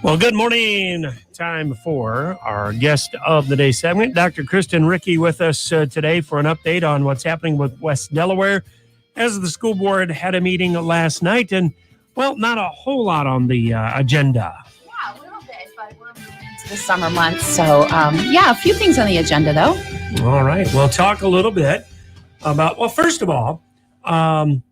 Well, good morning. Time for our guest of the day segment, Dr. Kristen Rickey, with us today for an update on what's happening with West Delaware. As the school board had a meeting last night, and, well, not a whole lot on the agenda. Yeah, a little bit, but we're moving into the summer months. So, a few things on the agenda, though. All right. We'll talk a little bit about, well, first of all, one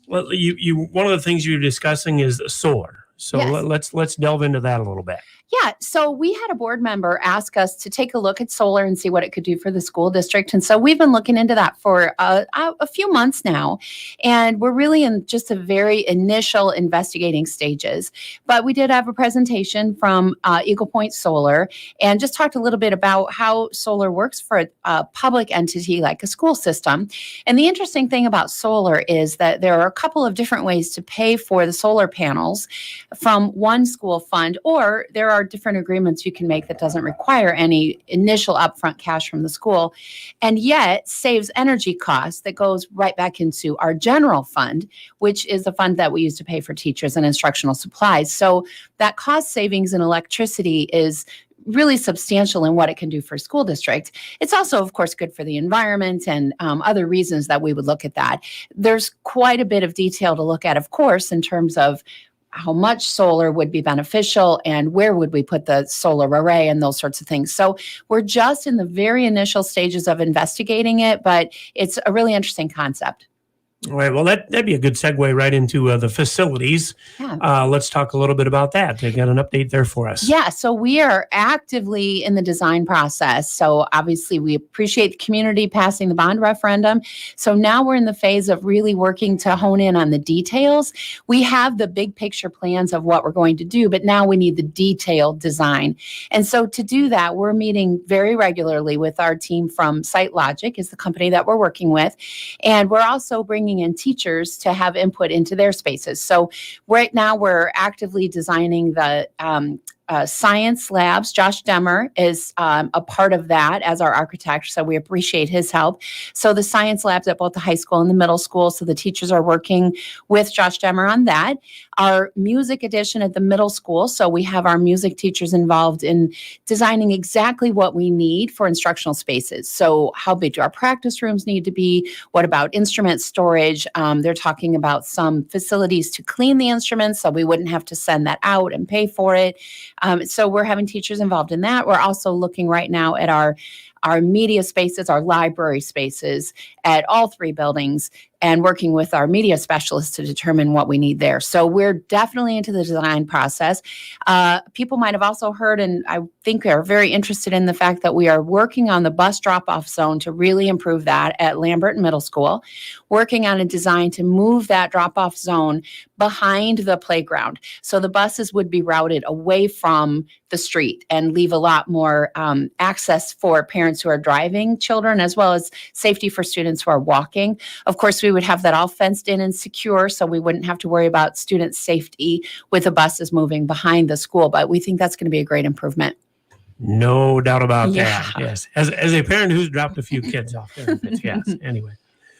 of the things you're discussing is solar. So Yes. let's delve into that a little bit. Yeah, so we had a board member ask us to take a look at solar and see what it could do for the school district. And so we've been looking into that for a few months now. And we're really in just a very initial investigating stages. But we did have a presentation from Eagle Point Solar and just talked a little bit about how solar works for a public entity like a school system. And the interesting thing about solar is that there are a couple of different ways to pay for the solar panels from one school fund, or there are different agreements you can make that doesn't require any initial upfront cash from the school, and yet saves energy costs that goes right back into our general fund, which is the fund that we use to pay for teachers and instructional supplies. So that cost savings in electricity is really substantial in what it can do for a school district. It's also, of course, good for the environment and other reasons that we would look at that. There's quite a bit of detail to look at, of course, in terms of how much solar would be beneficial and where would we put the solar array and those sorts of things. So we're just in the very initial stages of investigating it, but it's a really interesting concept. All right. Well, that'd be a good segue right into the facilities. Yeah. Let's talk a little bit about that. They got an update there for us. Yeah, so we are actively in the design process. So obviously we appreciate the community passing the bond referendum. So now we're in the phase of really working to hone in on the details. We have the big picture plans of what we're going to do, but now we need the detailed design. And so to do that, we're meeting very regularly with our team from SiteLogic, is the company that we're working with. And we're also bringing in teachers to have input into their spaces. So right now we're actively designing the science labs. Josh Demmer is a part of that as our architect, so we appreciate his help. So the science labs at both the high school and the middle school, so the teachers are working with Josh Demmer on that. Our music edition at the middle school, so we have our music teachers involved in designing exactly what we need for instructional spaces. So how big do our practice rooms need to be? What about instrument storage? They're talking about some facilities to clean the instruments, so we wouldn't have to send that out and pay for it. So we're having teachers involved in that. We're also looking right now at our media spaces, our library spaces at all three buildings, and working with our media specialists to determine what we need there. So we're definitely into the design process. People might have also heard, and I think are very interested in the fact that we are working on the bus drop-off zone to really improve that at Lambert Middle School, working on a design to move that drop-off zone behind the playground. So the buses would be routed away from the street and leave a lot more access for parents who are driving children, as well as safety for students who are walking. Of course, we would have that all fenced in and secure, so we wouldn't have to worry about student safety with the buses moving behind the school. But we think that's going to be a great improvement. No doubt about that. Yes. As a parent who's dropped a few kids off there. Yes. Anyway.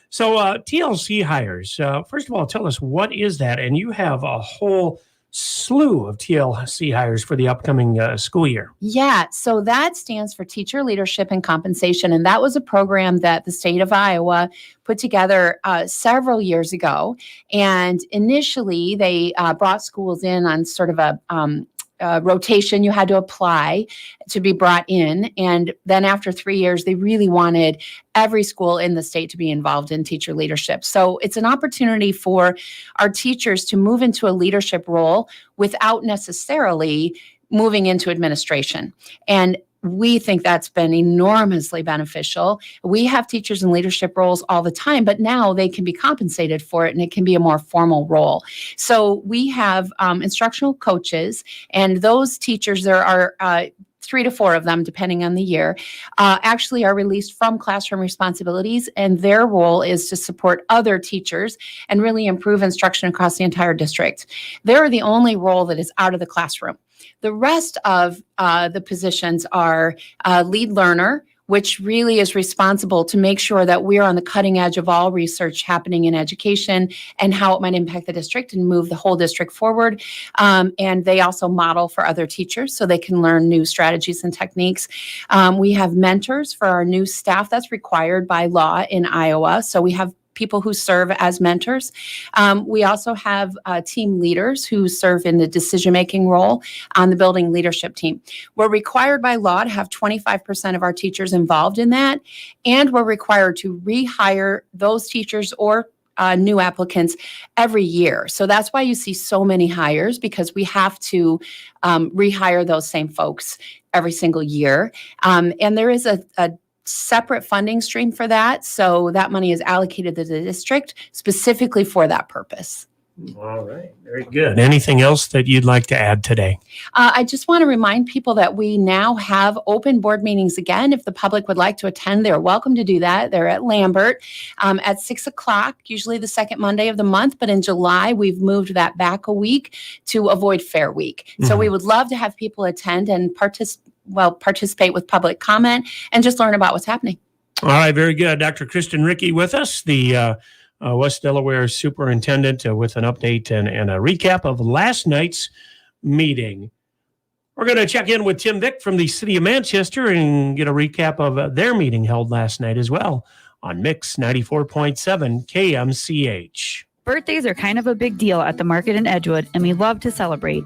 So TLC hires. First of all, tell us, what is that? And you have a whole slew of TLC hires for the upcoming school year. Yeah, so that stands for Teacher Leadership and Compensation, and that was a program that the state of Iowa put together several years ago. And initially, they brought schools in on sort of a rotation. You had to apply to be brought in. And then after 3 years, they really wanted every school in the state to be involved in teacher leadership. So it's an opportunity for our teachers to move into a leadership role without necessarily moving into administration. And we think that's been enormously beneficial. We have teachers in leadership roles all the time, but now they can be compensated for it and it can be a more formal role. So we have instructional coaches, and those teachers, there are 3 to 4 of them, depending on the year, actually are released from classroom responsibilities, and their role is to support other teachers and really improve instruction across the entire district. They're the only role that is out of the classroom. The rest of the positions are lead learner which really is responsible to make sure that we're on the cutting edge of all research happening in education and how it might impact the district and move the whole district forward. And they also model for other teachers so they can learn new strategies and techniques. We have mentors for our new staff. That's required by law in Iowa. So we have people who serve as mentors. We also have team leaders who serve in the decision-making role on the building leadership team. We're required by law to have 25% of our teachers involved in that, and we're required to rehire those teachers or new applicants every year. So that's why you see so many hires, because we have to rehire those same folks every single year. And there is a separate funding stream for that. So that money is allocated to the district specifically for that purpose. All right. Very good. Anything else that you'd like to add today? I just want to remind people that we now have open board meetings again. If the public would like to attend, they're welcome to do that. They're at Lambert at 6 o'clock, usually the second Monday of the month. But in July, we've moved that back a week to avoid Fair Week. So we would love to have people attend and participate with public comment and just learn about what's happening. All right. Very good. Dr. Kristen Rickey with us, the West Delaware Superintendent, with an update and a recap of last night's meeting. We're going to check in with Tim Vick from the City of Manchester and get a recap of their meeting held last night as well on Mix 94.7 KMCH. Birthdays are kind of a big deal at the market in Edgewood, and we love to celebrate.